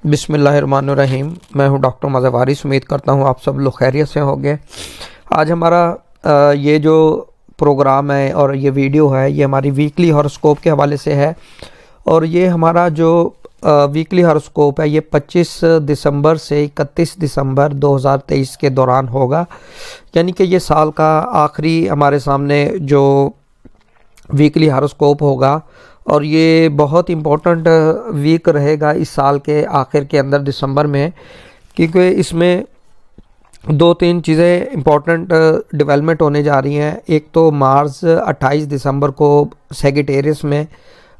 बिस्मिल्लाहिर्रहमानिर्रहीम। मैं हूं डॉक्टर मज़हर वारिस। उम्मीद करता हूं आप सब लोग खैरियत से होंगे। आज हमारा ये जो प्रोग्राम है और ये वीडियो है ये हमारी वीकली हॉरोस्कोप के हवाले से है। और ये हमारा जो वीकली हॉरोस्कोप है ये 25 दिसंबर से 31 दिसंबर 2023 के दौरान होगा। यानी कि ये साल का आखिरी हमारे सामने जो वीकली हॉरोस्कोप होगा और ये बहुत इम्पोर्टेंट वीक रहेगा इस साल के आखिर के अंदर दिसंबर में, क्योंकि इसमें दो तीन चीज़ें इम्पोर्टेंट डेवलपमेंट होने जा रही हैं। एक तो मार्स 28 दिसंबर को सेजिटेरियस में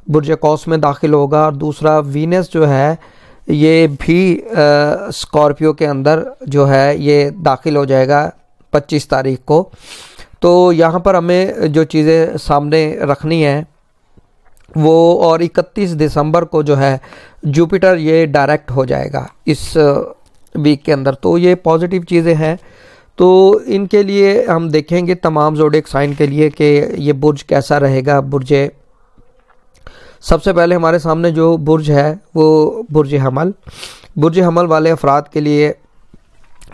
बुर्ज कौस में दाखिल होगा, और दूसरा वीनस जो है ये भी स्कॉर्पियो के अंदर जो है ये दाखिल हो जाएगा 25 तारीख को। तो यहाँ पर हमें जो चीज़ें सामने रखनी है वो, और 31 दिसंबर को जो है जुपिटर ये डायरेक्ट हो जाएगा इस वीक के अंदर। तो ये पॉजिटिव चीज़ें हैं। तो इनके लिए हम देखेंगे तमाम ज़ोडिएक साइन के लिए कि ये बुर्ज कैसा रहेगा। सबसे पहले हमारे सामने जो बुर्ज है वो बुर्ज हमल वाले अफराद के लिए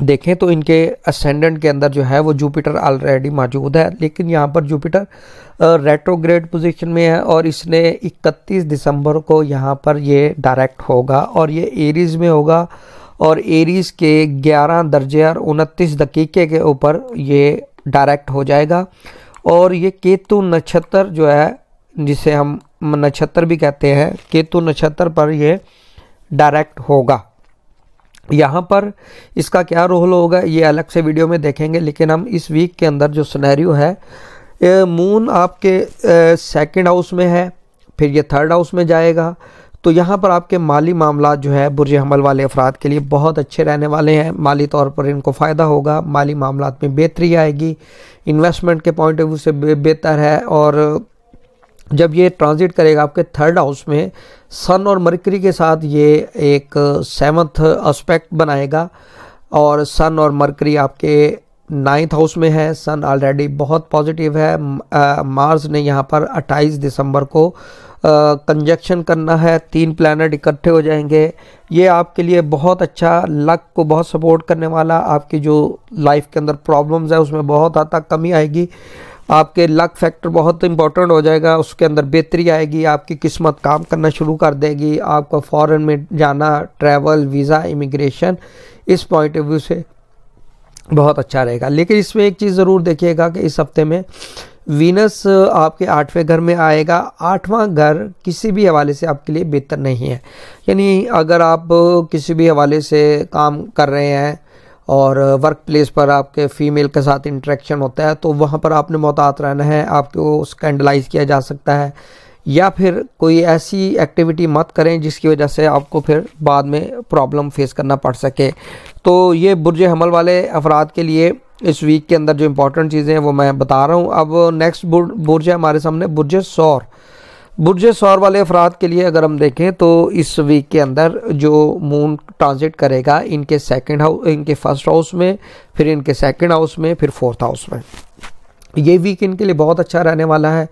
देखें तो इनके असेंडेंट के अंदर जो है वो जुपिटर ऑलरेडी मौजूद है, लेकिन यहाँ पर जुपिटर रेट्रोग्रेड पोजीशन में है और इसने 31 दिसंबर को यहाँ पर ये डायरेक्ट होगा और ये एरीज़ में होगा, और एरीज़ के 11 दर्जे और 29 दकीके के ऊपर ये डायरेक्ट हो जाएगा। और ये केतु नक्षत्र जो है, जिसे हम नक्षत्र भी कहते हैं, केतु नक्षत्र पर ये डायरेक्ट होगा। यहाँ पर इसका क्या रोल होगा ये अलग से वीडियो में देखेंगे, लेकिन हम इस वीक के अंदर जो सिनेरियो है, मून आपके सेकंड हाउस में है, फिर ये थर्ड हाउस में जाएगा। तो यहाँ पर आपके माली मामला जो है बुर्ज हमल वाले अफराद के लिए बहुत अच्छे रहने वाले हैं। माली तौर पर इनको फ़ायदा होगा, माली मामलात में बेहतरी आएगी, इन्वेस्टमेंट के पॉइंट ऑफ व्यू से बेहतर है। और जब ये ट्रांजिट करेगा आपके थर्ड हाउस में सन और मरकरी के साथ, ये एक 7th एस्पेक्ट बनाएगा, और सन और मरकरी आपके 9th हाउस में है। सन ऑलरेडी बहुत पॉजिटिव है। मार्स ने यहाँ पर 28 दिसंबर को कंजक्शन करना है, 3 प्लैनेट इकट्ठे हो जाएंगे। ये आपके लिए बहुत अच्छा, लक को बहुत सपोर्ट करने वाला, आपकी जो लाइफ के अंदर प्रॉब्लम्स है उसमें बहुत हद तक कमी आएगी। आपके लक फैक्टर बहुत इंपॉर्टेंट हो जाएगा, उसके अंदर बेहतरी आएगी, आपकी किस्मत काम करना शुरू कर देगी। आपका फॉरेन में जाना, ट्रैवल, वीज़ा, इमिग्रेशन, इस पॉइंट ऑफ व्यू से बहुत अच्छा रहेगा। लेकिन इसमें एक चीज़ ज़रूर देखिएगा कि इस हफ्ते में वीनस आपके 8वें घर में आएगा। 8वां घर किसी भी हवाले से आपके लिए बेहतर नहीं है। यानी अगर आप किसी भी हवाले से काम कर रहे हैं और वर्क प्लेस पर आपके फ़ीमेल के साथ इंटरेक्शन होता है तो वहाँ पर आपने मोहतात रहना है, आपको स्कैंडलाइज किया जा सकता है, या फिर कोई ऐसी एक्टिविटी मत करें जिसकी वजह से आपको फिर बाद में प्रॉब्लम फेस करना पड़ सके। तो ये बुर्ज हमल वाले अफराद के लिए इस वीक के अंदर जो इम्पोर्टेंट चीज़ें हैं वो मैं बता रहा हूँ। अब नेक्स्ट बुर्ज है हमारे सामने बुर्ज सौर वाले अफराद के लिए अगर हम देखें तो इस वीक के अंदर जो मून ट्रांजिट करेगा इनके फर्स्ट हाउस में, फिर इनके सेकंड हाउस में, फिर 4th हाउस में। ये वीक इनके लिए बहुत अच्छा रहने वाला है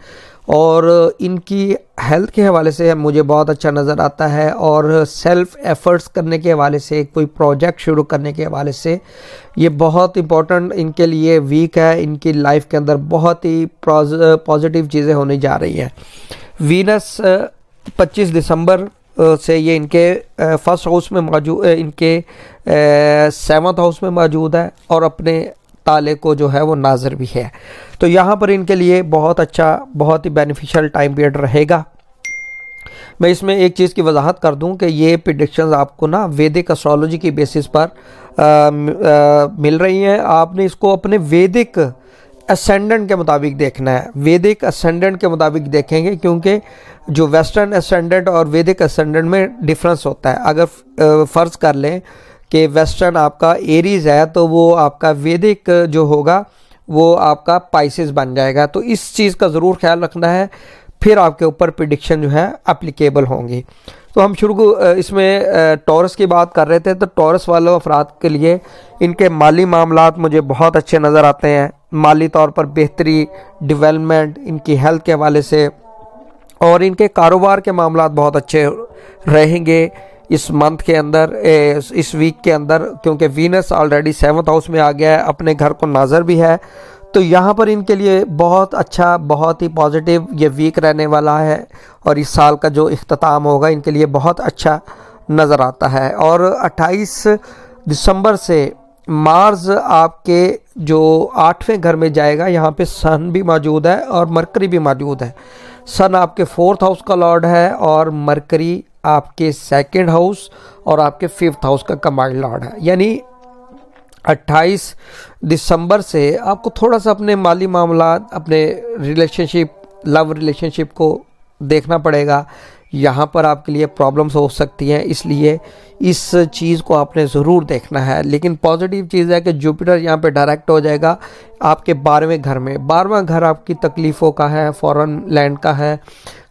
और इनकी हेल्थ के हवाले से मुझे बहुत अच्छा नज़र आता है, और सेल्फ एफर्ट्स करने के हवाले से, कोई प्रोजेक्ट शुरू करने के हवाले से ये बहुत इम्पोर्टेंट इनके लिए वीक है। इनकी लाइफ के अंदर बहुत ही पॉजिटिव चीज़ें होने जा रही हैं। वीनस 25 दिसंबर से ये इनके फर्स्ट हाउस में मौजूद, इनके 7th हाउस में मौजूद है, और अपने ताले को जो है वो नाज़र भी है। तो यहाँ पर इनके लिए बहुत अच्छा, बहुत ही बेनिफिशियल टाइम पीरियड रहेगा। मैं इसमें एक चीज़ की वजाहत कर दूं कि ये प्रेडिक्शंस आपको ना वैदिक एस्ट्रोलॉजी की बेसिस पर मिल रही हैं। आपने इसको अपने वैदिक असेंडेंट के मुताबिक देखना है। वैदिक असेंडेंट के मुताबिक देखेंगे, क्योंकि जो वेस्टर्न असेंडेंट और वैदिक असेंडेंट में डिफरेंस होता है। अगर फ़र्ज़ कर लें कि वेस्टर्न आपका एरीज़ है तो वो आपका वैदिक जो होगा वो आपका पाइसेस बन जाएगा। तो इस चीज़ का ज़रूर ख्याल रखना है, फिर आपके ऊपर प्रेडिक्शन जो है एप्लीकेबल होंगी। तो हम इसमें टॉरस की बात कर रहे थे, तो टॉरस वालों अफराद के लिए इनके माली मामलात मुझे बहुत अच्छे नज़र आते हैं। माली तौर पर बेहतरी, डेवलपमेंट इनकी हेल्थ के हवाले से, और इनके कारोबार के मामलात बहुत अच्छे रहेंगे। इस मंथ के अंदर, इस वीक के अंदर, क्योंकि वीनस ऑलरेडी 7th हाउस में आ गया है, अपने घर को नाज़र भी है। तो यहाँ पर इनके लिए बहुत अच्छा, बहुत ही पॉजिटिव ये वीक रहने वाला है और इस साल का जो इख्तिताम होगा इनके लिए बहुत अच्छा नज़र आता है। और 28 दिसंबर से मार्स आपके जो 8वें घर में जाएगा, यहाँ पे सन भी मौजूद है और मरकरी भी मौजूद है। सन आपके 4th हाउस का लॉर्ड है और मरकरी आपके 2nd हाउस और आपके 5th हाउस का कंबाइंड लॉर्ड है। यानी 28 दिसंबर से आपको थोड़ा सा अपने माली मामलात, अपने रिलेशनशिप, लव रिलेशनशिप को देखना पड़ेगा। यहाँ पर आपके लिए प्रॉब्लम्स हो सकती हैं, इसलिए इस चीज़ को आपने ज़रूर देखना है। लेकिन पॉजिटिव चीज़ है कि जुपिटर यहाँ पे डायरेक्ट हो जाएगा आपके 12वें घर में। 12वां घर आपकी तकलीफ़ों का है, फॉरेन लैंड का है,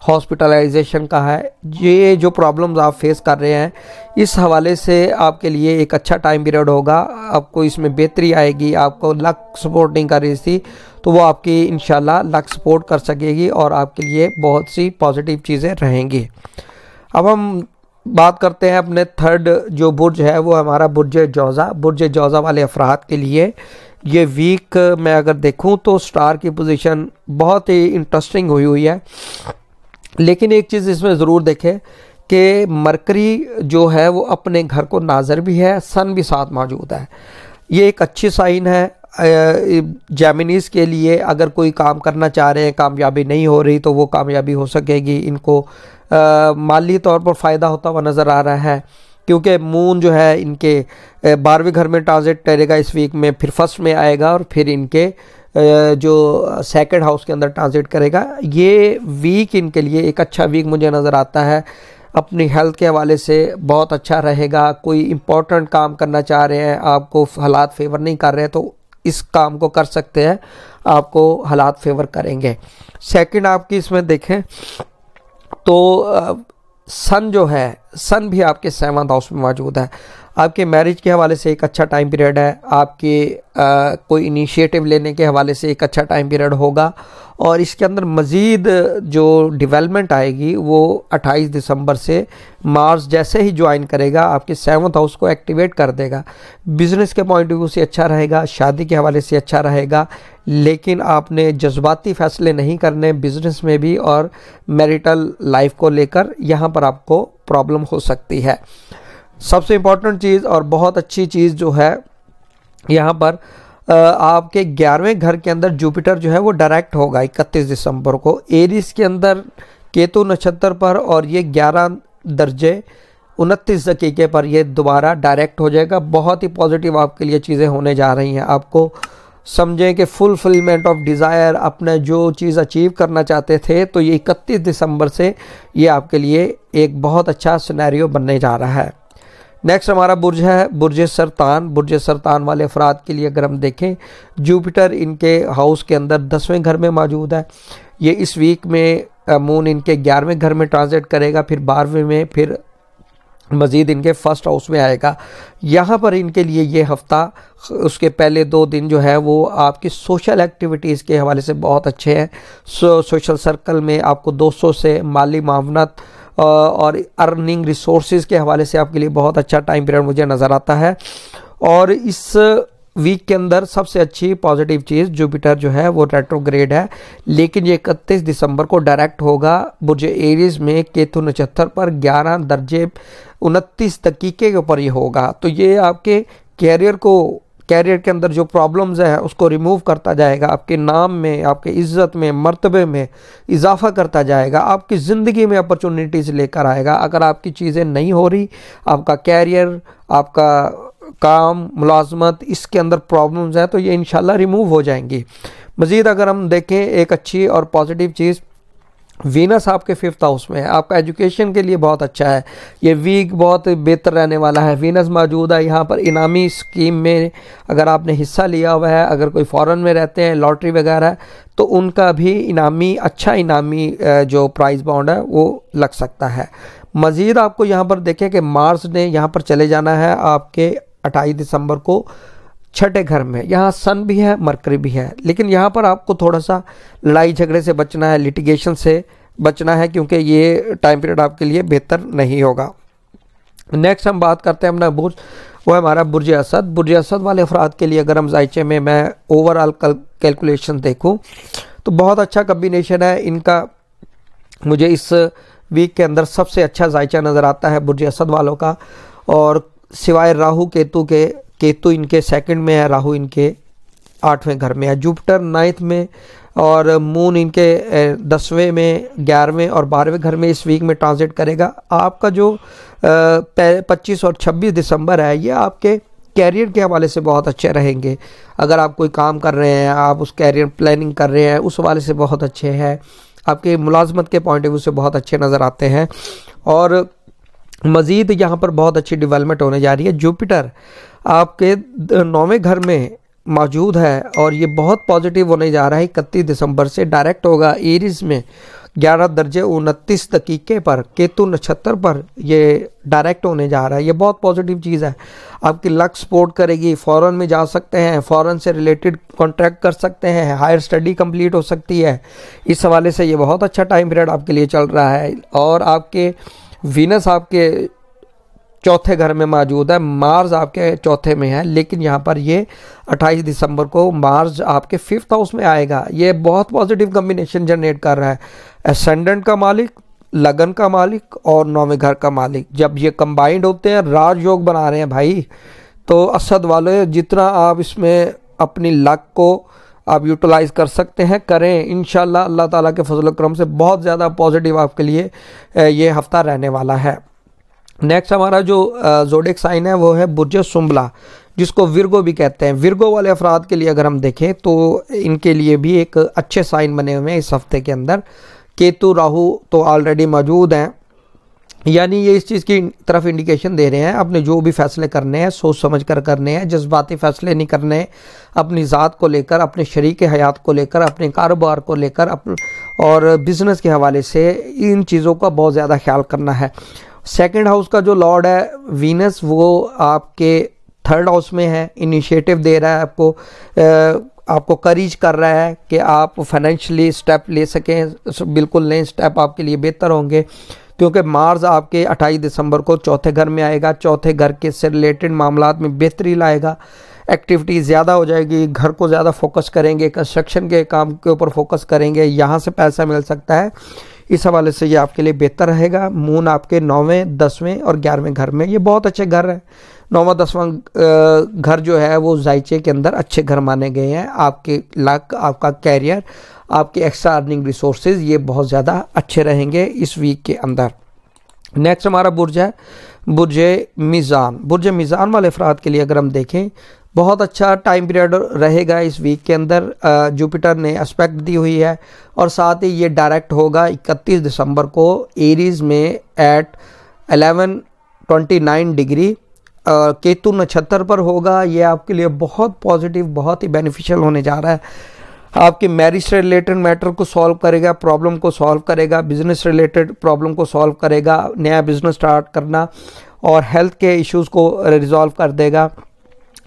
हॉस्पिटलाइजेशन का है। ये जो प्रॉब्लम्स आप फेस कर रहे हैं, इस हवाले से आपके लिए एक अच्छा टाइम पीरियड होगा। आपको इसमें बेहतरी आएगी। आपको लक सपोर्ट नहीं कर रही थी तो वो आपकी इंशाल्लाह लक सपोर्ट कर सकेगी और आपके लिए बहुत सी पॉजिटिव चीज़ें रहेंगी। अब हम बात करते हैं अपने थर्ड जो बुर्ज है, वो हमारा बुर्ज जौज़ा। बुर्ज जौज़ा वाले अफराद के लिए ये वीक मैं अगर देखूं तो स्टार की पोजीशन बहुत ही इंटरेस्टिंग हुई है। लेकिन एक चीज़ इसमें ज़रूर देखें कि मरकरी जो है वो अपने घर को नाज़र भी है, सन भी साथ मौजूद है। ये एक अच्छी साइन है जेमिनीज़ के लिए। अगर कोई काम करना चाह रहे हैं, कामयाबी नहीं हो रही, तो वो कामयाबी हो सकेगी। इनको माली तौर पर फ़ायदा होता हुआ नज़र आ रहा है, क्योंकि मून जो है इनके 12वें घर में ट्रांजिट करेगा इस वीक में, फिर फर्स्ट में आएगा और फिर इनके जो 2nd हाउस के अंदर ट्रांजिट करेगा। ये वीक इनके लिए एक अच्छा वीक मुझे नज़र आता है। अपनी हेल्थ के हवाले से बहुत अच्छा रहेगा। कोई इम्पोर्टेंट काम करना चाह रहे हैं, आपको हालात फेवर नहीं कर रहे हैं, तो इस काम को कर सकते हैं, आपको हालात फेवर करेंगे। सेकंड आपकी इसमें देखें तो सन जो है, सन भी आपके 7th हाउस में मौजूद है। आपके मैरिज के हवाले से एक अच्छा टाइम पीरियड है। आपके कोई इनिशिएटिव लेने के हवाले से एक अच्छा टाइम पीरियड होगा और इसके अंदर मज़ीद जो डेवलपमेंट आएगी वो 28 दिसंबर से मार्स जैसे ही ज्वाइन करेगा आपके 7th हाउस को एक्टिवेट कर देगा। बिज़नेस के पॉइंट ऑफ व्यू से अच्छा रहेगा, शादी के हवाले से अच्छा रहेगा, लेकिन आपने जज्बाती फ़ैसले नहीं करने बिज़नेस में भी और मैरिटल लाइफ को लेकर। यहाँ पर आपको प्रॉब्लम हो सकती है। सबसे इम्पॉर्टेंट चीज़ और बहुत अच्छी चीज़ जो है, यहाँ पर आपके 11वें घर के अंदर जुपिटर जो है वो डायरेक्ट होगा 31 दिसंबर को एरीज के अंदर केतु नक्षत्र पर, और ये 11 दर्जे 29 दकीके पर ये दोबारा डायरेक्ट हो जाएगा। बहुत ही पॉजिटिव आपके लिए चीज़ें होने जा रही हैं। आपको समझें कि फुलफिलमेंट ऑफ डिज़ायर, अपने जो चीज़ अचीव करना चाहते थे, तो ये 31 दिसंबर से ये आपके लिए एक बहुत अच्छा सिनेरियो बनने जा रहा है। नेक्स्ट हमारा बुर्ज है बुर्ज सरतान। बुर्ज सरतान वाले अफराद के लिए अगर हम देखें, जुपिटर इनके हाउस के अंदर 10वें घर में मौजूद है। ये इस वीक में मून इनके 11वें घर में ट्रांजिट करेगा, फिर 12वें में, फिर मज़ीद इनके 1st हाउस में आएगा। यहाँ पर इनके लिए ये हफ़्ता, उसके पहले 2 दिन जो है वो आपकी सोशल एक्टिविटीज़ के हवाले से बहुत अच्छे हैं। सोशल सर्कल में आपको दोस्तों से माली मावनत और अर्निंग रिसोर्सेज के हवाले से आपके लिए बहुत अच्छा टाइम पीरियड मुझे नज़र आता है। और इस वीक के अंदर सबसे अच्छी पॉजिटिव चीज़, जुपिटर जो है वो रेट्रोग्रेड है, लेकिन ये 31 दिसंबर को डायरेक्ट होगा बुर्ज एरीज में केतु नक्षत्र पर 11 दर्जे 29 दकीके के ऊपर ये होगा। तो ये आपके कैरियर के अंदर जो प्रॉब्लम्स हैं उसको रिमूव करता जाएगा। आपके नाम में, आपके इज़्ज़त में, मर्तबे में इजाफा करता जाएगा। आपकी ज़िंदगी में अपॉर्चुनिटीज़ लेकर आएगा। अगर आपकी चीज़ें नहीं हो रही, आपका कैरियर, आपका काम, मुलाजमत, इसके अंदर प्रॉब्लम्स हैं, तो ये इंशाल्लाह रिमूव हो जाएंगी। मज़ीद अगर हम देखें एक अच्छी और पॉजिटिव चीज़, वीनस आपके 5th हाउस में है। आपका एजुकेशन के लिए बहुत अच्छा है। ये वीक बहुत बेहतर रहने वाला है। वीनस मौजूद है यहाँ पर। इनामी स्कीम में अगर आपने हिस्सा लिया हुआ है, अगर कोई फ़ॉरेन में रहते हैं, लॉटरी वगैरह, तो उनका भी इनामी, अच्छा इनामी जो प्राइज़ बॉन्ड है वो लग सकता है। मज़ीद आपको यहाँ पर देखें कि मार्स ने यहाँ पर चले जाना है आपके 28 दिसंबर को 6ठे घर में। यहाँ सन भी है, मरकरी भी है, लेकिन यहाँ पर आपको थोड़ा सा लड़ाई झगड़े से बचना है, लिटिगेशन से बचना है, क्योंकि ये टाइम पीरियड आपके लिए बेहतर नहीं होगा। नेक्स्ट हम बात करते हैं अपना बुर्ज, वो है हमारा बुर्ज असद। बुर्ज असद वाले अफराद के लिए अगर हम जायचे में मैं ओवरऑल कैलकुलेशन देखूं तो बहुत अच्छा कम्बिनेशन है इनका। मुझे इस वीक के अंदर सबसे अच्छा जायचा नज़र आता है बुर्ज असद वालों का। और सिवाय राहु केतु के, केतु इनके सेकंड में है, राहु इनके 8वें घर में है, जुपिटर 9th में और मून इनके 10वें में, 11वें और 12वें घर में इस वीक में ट्रांजिट करेगा। आपका जो 25 और 26 दिसंबर है ये आपके कैरियर के हवाले से बहुत अच्छे रहेंगे। अगर आप कोई काम कर रहे हैं, आप उस कैरियर प्लानिंग कर रहे हैं, उस हवाले से बहुत अच्छे हैं। आपके मुलाजमत के पॉइंट ऑफ व्यू से बहुत अच्छे नज़र आते हैं। और मज़ीद यहाँ पर बहुत अच्छी डेवलपमेंट होने जा रही है। जुपिटर आपके 9वें घर में मौजूद है और ये बहुत पॉजिटिव होने जा रहा है। 31 दिसंबर से डायरेक्ट होगा एरीज में 11 दर्जे 29 दकीके पर, केतु नक्षत्र पर ये डायरेक्ट होने जा रहा है। ये बहुत पॉजिटिव चीज़ है, आपकी लक सपोर्ट करेगी। फ़ॉरेन में जा सकते हैं, फ़ॉरेन से रिलेटेड कॉन्ट्रैक्ट कर सकते हैं, हायर स्टडी कंप्लीट हो सकती है। इस हवाले से ये बहुत अच्छा टाइम पीरियड आपके लिए चल रहा है। और आपके वीनस आपके 4थे घर में मौजूद है, मार्स आपके 4थे में है, लेकिन यहाँ पर ये 28 दिसंबर को मार्स आपके 5th हाउस में आएगा। ये बहुत पॉजिटिव कम्बिनेशन जनरेट कर रहा है। एसेंडेंट का मालिक, लगन का मालिक और 9वें घर का मालिक जब ये कंबाइंड होते हैं, राजयोग बना रहे हैं भाई। तो असद वाले जितना आप इसमें अपनी लक को आप यूटिलाइज़ कर सकते हैं, करें। इंशाल्लाह अल्लाह ताला के फजल करम से बहुत ज़्यादा पॉजिटिव आपके लिए ये हफ्ता रहने वाला है। नेक्स्ट हमारा जो ज़ोडिक साइन है वो है बुर्ज सुंबला, जिसको विर्गो भी कहते हैं। विर्गो वाले अफराद के लिए अगर हम देखें तो इनके लिए भी एक अच्छे साइन बने हुए हैं इस हफ्ते के अंदर। केतु राहु तो ऑलरेडी मौजूद हैं, यानी ये इस चीज़ की तरफ इंडिकेशन दे रहे हैं अपने जो भी फैसले करने हैं सोच समझ कर करने हैं, जज्बाती फैसले नहीं करने। अपनी ज़ात को लेकर, अपने शरीक हयात को लेकर, अपने कारोबार को लेकर और बिज़नेस के हवाले से इन चीज़ों का बहुत ज़्यादा ख्याल करना है। सेकंड हाउस का जो लॉर्ड है वीनस, वो आपके 3rd हाउस में है। इनिशिएटिव दे रहा है आपको करेज कर रहा है कि आप फाइनेंशियली स्टेप ले सकें, बिल्कुल लें स्टेप, आपके लिए बेहतर होंगे। क्योंकि मार्स आपके 28 दिसंबर को 4थे घर में आएगा, 4थे घर के से रिलेटेड मामलात में बेहतरी लाएगा। एक्टिविटी ज़्यादा हो जाएगी, घर को ज़्यादा फोकस करेंगे, कंस्ट्रक्शन के काम के ऊपर फोकस करेंगे, यहाँ से पैसा मिल सकता है। इस हवाले से ये आपके लिए बेहतर रहेगा। मून आपके 9वें, 10वें और 11वें घर में, ये बहुत अच्छे घर हैं। 9वां 10वां घर जो है वो जायचे के अंदर अच्छे घर माने गए हैं। आपके लक, आपका कैरियर, आपके एक्स्ट्रा अर्निंग रिसोर्सेज ये बहुत ज़्यादा अच्छे रहेंगे इस वीक के अंदर। नेक्स्ट हमारा बुर्ज है बुर्ज मीज़ान। बुर्ज मीज़ान वाले अफराद के लिए अगर हम देखें बहुत अच्छा टाइम पीरियड रहेगा इस वीक के अंदर। जुपिटर ने एस्पेक्ट दी हुई है और साथ ही ये डायरेक्ट होगा 31 दिसंबर को एरीज में एट 11:29 डिग्री केतु नक्षत्र पर होगा। ये आपके लिए बहुत पॉजिटिव, बहुत ही बेनिफिशियल होने जा रहा है। आपके मैरिज से रिलेटेड मैटर को सॉल्व करेगा, प्रॉब्लम को सॉल्व करेगा, बिजनेस रिलेटेड प्रॉब्लम को सॉल्व करेगा, नया बिजनेस स्टार्ट करना और हेल्थ के इश्यूज़ को रिजॉल्व कर देगा।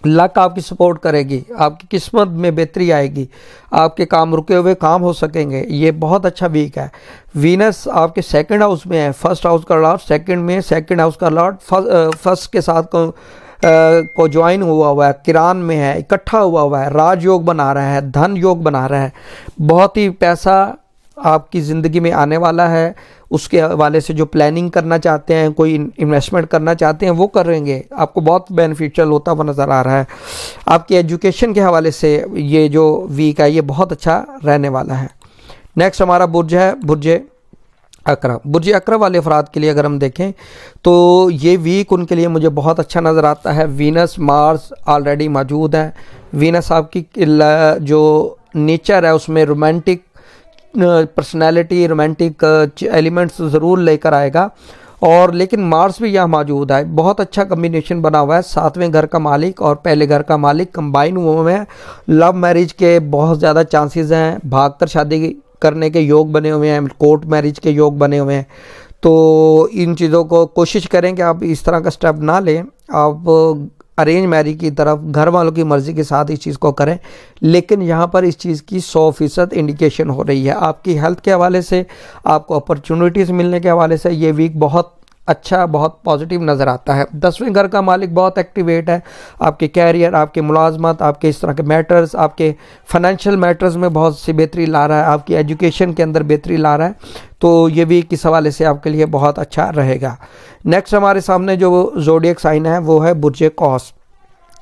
लक आपकी सपोर्ट करेगी, आपकी किस्मत में बेहतरी आएगी, आपके काम रुके हुए काम हो सकेंगे। ये बहुत अच्छा वीक है। वीनस आपके 2nd हाउस में है, 1st हाउस का लॉर्ड 2nd में, 2nd हाउस का लॉर्ड फर्स्ट के साथ को ज्वाइन हुआ है, किरान में है, इकट्ठा हुआ है, राजयोग बना रहा है, धन योग बना रहा है। बहुत ही पैसा आपकी ज़िंदगी में आने वाला है। उसके हवाले से जो प्लानिंग करना चाहते हैं, कोई इन्वेस्टमेंट करना चाहते हैं वो करेंगे, आपको बहुत बेनिफिशियल होता हुआ नज़र आ रहा है। आपकी एजुकेशन के हवाले से ये जो वीक है ये बहुत अच्छा रहने वाला है। नेक्स्ट हमारा बुर्ज है बुर्ज अकरा। बुर्ज अकरा वाले अफराद के लिए अगर हम देखें तो ये वीक उनके लिए मुझे बहुत अच्छा नज़र आता है। वीनस मार्स ऑलरेडी मौजूद है। वीनस आपकी जो नेचर है उसमें रोमांटिक पर्सनैलिटी, रोमांटिक एलिमेंट्स ज़रूर लेकर आएगा। और लेकिन मार्स भी यहाँ मौजूद है, बहुत अच्छा कम्बिनेशन बना हुआ है। 7वें घर का मालिक और पहले घर का मालिक कंबाइन हुए हैं। लव मैरिज के बहुत ज़्यादा चांसेस हैं, भागकर शादी करने के योग बने हुए हैं, कोर्ट मैरिज के योग बने हुए हैं। तो इन चीज़ों को कोशिश करें कि आप इस तरह का स्टेप ना लें, आप अरेंज मैरिज की तरफ घर वालों की मर्ज़ी के साथ इस चीज़ को करें। लेकिन यहाँ पर इस चीज़ की 100% इंडिकेशन हो रही है। आपकी हेल्थ के हवाले से, आपको अपॉर्चुनिटीज़ मिलने के हवाले से ये वीक बहुत अच्छा, बहुत पॉजिटिव नज़र आता है। 10वें घर का मालिक बहुत एक्टिवेट है, आपके कैरियर, आपके मुलाजमत, आपके इस तरह के मैटर्स, आपके फाइनेंशियल मैटर्स में बहुत सी बेहतरी ला रहा है, आपकी एजुकेशन के अंदर बेहतरी ला रहा है, तो ये भी किस हवाले से आपके लिए बहुत अच्छा रहेगा। नेक्स्ट हमारे सामने जो ज़ोडिएक साइन है वो है बुर्ज कौस।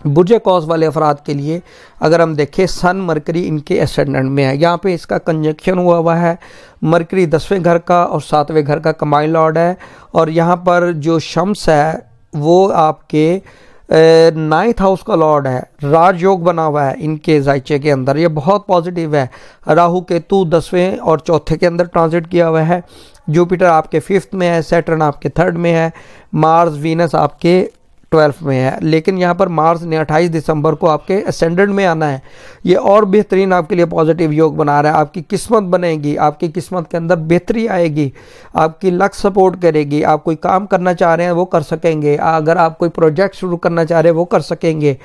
बुर्ज कौस वाले अफराद के लिए अगर हम देखें, सन मरकरी इनके एसेंडेंट में है, यहाँ पे इसका कंजक्शन हुआ है। मरकरी 10वें घर का और 7वें घर का कंबाइन लॉर्ड है, और यहाँ पर जो शम्स है वो आपके 9th हाउस का लॉर्ड है। राजयोग बना हुआ है इनके जायचे के अंदर, ये बहुत पॉजिटिव है। राहु केतु 10वें और 4थे के अंदर ट्रांजिट किया हुआ है। जुपिटर आपके 5th में है, सैटर्न आपके 3rd में है, मार्स वीनस आपके 12th में है। लेकिन यहाँ पर मार्स ने 28 दिसंबर को आपके असेंडेंट में आना है। ये और बेहतरीन आपके लिए पॉजिटिव योग बना रहा है। आपकी किस्मत बनेगी, आपकी किस्मत के अंदर बेहतरी आएगी, आपकी लक सपोर्ट करेगी। आप कोई काम करना चाह रहे हैं वो कर सकेंगे, अगर आप कोई प्रोजेक्ट शुरू करना चाह रहे हैं वो कर सकेंगे।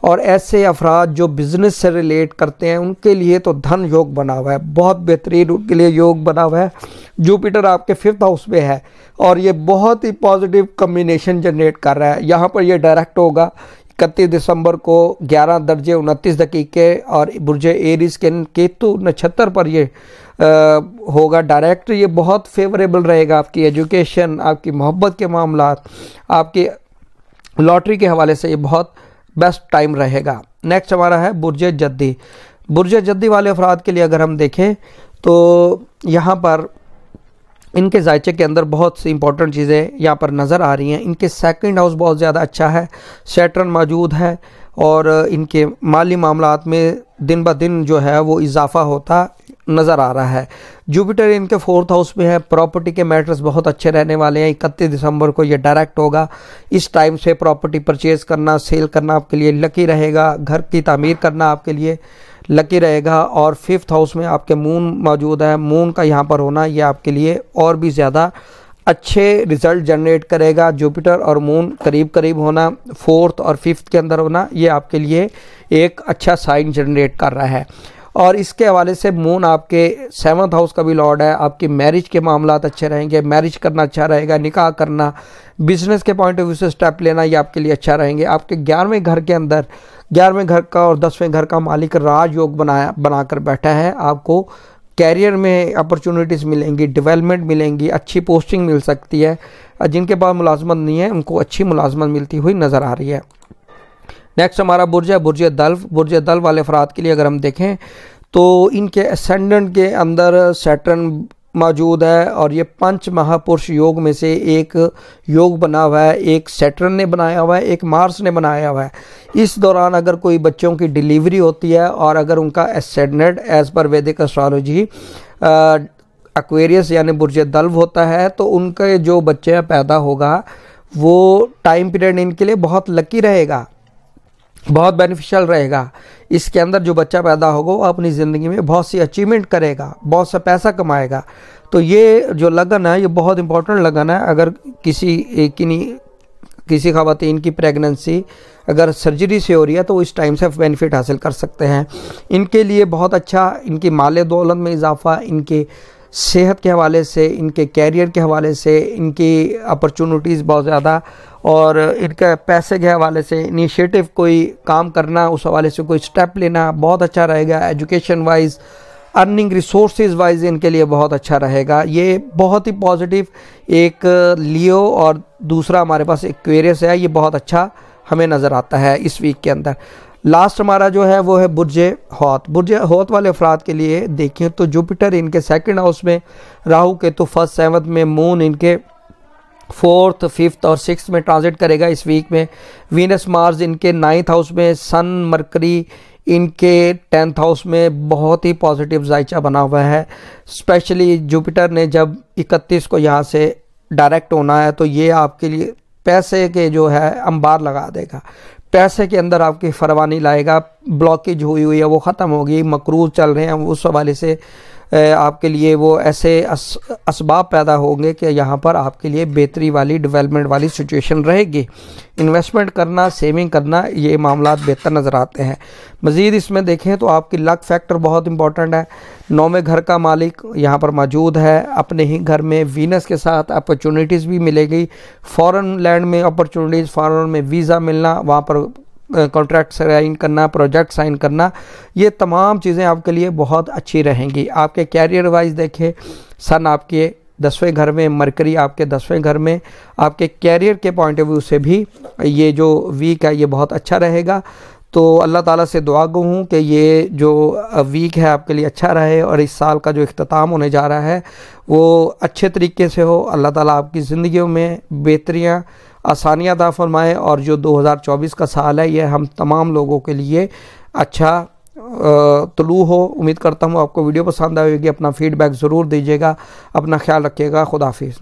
और ऐसे अफराद जो बिज़नेस से रिलेट करते हैं उनके लिए तो धन योग बना हुआ है, बहुत बेहतरीन उनके लिए योग बना हुआ है। जुपिटर आपके 5th हाउस में है और ये बहुत ही पॉजिटिव कम्बिनेशन जनरेट कर रहा है। यहाँ पर ये डायरेक्ट होगा 31 दिसंबर को 11:29 और बुर्ज एरीज के केतु नक्षत्र पर ये होगा डायरेक्ट। ये बहुत फेवरेबल रहेगा आपकी एजुकेशन, आपकी मोहब्बत के मामला, आपकी लॉटरी के हवाले से ये बहुत बेस्ट टाइम रहेगा। नेक्स्ट हमारा है बुर्ज जद्दी। बुर्ज जद्दी वाले अफराद के लिए अगर हम देखें तो यहाँ पर इनके जायचे के अंदर बहुत सी इंपॉर्टेंट चीज़ें यहाँ पर नज़र आ रही हैं। इनके 2nd हाउस बहुत ज़्यादा अच्छा है, सैटर्न मौजूद है, और इनके माली मामलात में दिन ब दिन जो है वो इजाफा होता नज़र आ रहा है। जुपिटर इनके 4th हाउस में है, प्रॉपर्टी के मैटर्स बहुत अच्छे रहने वाले हैं। 31 दिसंबर को ये डायरेक्ट होगा। इस टाइम से प्रॉपर्टी परचेज़ करना, सेल करना आपके लिए लकी रहेगा, घर की तामीर करना आपके लिए लकी रहेगा। और 5th हाउस में आपके मून मौजूद है, मून का यहाँ पर होना ये आपके लिए और भी ज़्यादा अच्छे रिजल्ट जनरेट करेगा। जुपिटर और मून करीब करीब होना, 4th और 5th के अंदर होना, ये आपके लिए एक अच्छा साइन जनरेट कर रहा है। और इसके हवाले से मून आपके 7th हाउस का भी लॉर्ड है। आपकी मैरिज के मामलात अच्छे रहेंगे, मैरिज करना अच्छा रहेगा, निकाह करना, बिजनेस के पॉइंट ऑफ व्यू से स्टेप लेना ये आपके लिए अच्छा रहेंगे। आपके 11वें घर के अंदर, 11वें घर का और 10वें घर का मालिक राजयोग बनाकर बैठा है। आपको कैरियर में अपॉर्चुनिटीज़ मिलेंगी, डेवलपमेंट मिलेंगी, अच्छी पोस्टिंग मिल सकती है। जिनके पास मुलाजमत नहीं है उनको अच्छी मुलाजमत मिलती हुई नज़र आ रही है। नेक्स्ट हमारा बुर्ज है बुर्ज दल्व। बुर्ज दल्व वाले अफराद के लिए अगर हम देखें तो इनके असेंडेंट के अंदर सैटर्न मौजूद है, और ये 5 महापुरुष योग में से एक योग बना हुआ है। एक सैटर्न ने बनाया हुआ है, एक मार्स ने बनाया हुआ है। इस दौरान अगर कोई बच्चों की डिलीवरी होती है और अगर उनका एसेंडेंट एज पर वैदिक एस्ट्रोलॉजी एक्वेरियस यानी बुर्ज दल्व होता है, तो उनके जो बच्चे पैदा होगा वो टाइम पीरियड इनके लिए बहुत लकी रहेगा, बहुत बेनिफिशियल रहेगा। इसके अंदर जो बच्चा पैदा होगा वो अपनी ज़िंदगी में बहुत सी अचीवमेंट करेगा, बहुत सा पैसा कमाएगा। तो ये जो लगन है ये बहुत इंपॉर्टेंट लगन है। अगर किसी ख़वातीन की प्रेगनेंसी अगर सर्जरी से हो रही है तो इस टाइम से बेनिफिट हासिल कर सकते हैं। इनके लिए बहुत अच्छा, इनकी माले दौलत में इजाफा, इनके सेहत के हवाले से, इनके कैरियर के हवाले से, इनकी अपॉर्चुनिटीज़ बहुत ज़्यादा, और इनके पैसे के हवाले से इनिशिएटिव कोई काम करना, उस हवाले से कोई स्टेप लेना बहुत अच्छा रहेगा। Education wise, earning resources wise इनके लिए बहुत अच्छा रहेगा। ये बहुत ही पॉजिटिव एक लियो और दूसरा हमारे पास एक्वेरियस है, ये बहुत अच्छा हमें नज़र आता है इस वीक के अंदर। लास्ट हमारा जो है वो है बुर्ज हौत। बुर्ज हौत वाले अफराद के लिए देखें तो जुपिटर इनके 2nd हाउस में, राहु केतु 1st 7th में, मून इनके 4th 5th और 6th में ट्रांजिट करेगा इस वीक में। वीनस मार्स इनके 9th हाउस में, सन मरकरी इनके 10th हाउस में बहुत ही पॉजिटिव जायचा बना हुआ है। स्पेशली जुपिटर ने जब 31 को यहाँ से डायरेक्ट होना है तो ये आपके लिए पैसे के जो है अंबार लगा देगा, पैसे के अंदर आपकी फरवानी लाएगा। ब्लॉकेज हुई है वो ख़त्म होगी, मकरूज चल रहे हैं उस हवाले से आपके लिए वो ऐसे असबाब पैदा होंगे कि यहाँ पर आपके लिए बेहतरी वाली, डेवलपमेंट वाली सिचुएशन रहेगी। इन्वेस्टमेंट करना, सेविंग करना, ये मामला बेहतर नज़र आते हैं। मज़ीद इसमें देखें तो आपकी लक फैक्टर बहुत इंपॉर्टेंट है। 9वें घर का मालिक यहाँ पर मौजूद है, अपने ही घर में वीनस के साथ अपॉर्चुनिटीज़ भी मिलेगी। फॉरेन लैंड में अपॉर्चुनिटीज़, फॉरेन में वीज़ा मिलना, वहाँ पर कॉन्ट्रैक्ट साइन करना, प्रोजेक्ट साइन करना, ये तमाम चीज़ें आपके लिए बहुत अच्छी रहेंगी। आपके कैरियर वाइज देखें, सन आपके 10वें घर में, मरकरी आपके 10वें घर में, आपके कैरियर के पॉइंट ऑफ व्यू से भी ये जो वीक है ये बहुत अच्छा रहेगा। तो अल्लाह ताला से दुआ गो हूँ कि ये जो वीक है आपके लिए अच्छा रहे और इस साल का जो इख्तिताम होने जा रहा है वो अच्छे तरीके से हो। अल्लाह ताला आपकी ज़िंदगियों में बेहतरियाँ, आसानियाँ अता फरमाए और जो 2024 का साल है ये हम तमाम लोगों के लिए अच्छा तुलू हो। उम्मीद करता हूँ आपको वीडियो पसंद आएगी। अपना फीडबैक ज़रूर दीजिएगा। अपना ख्याल रखिएगा। खुदा हाफिज़।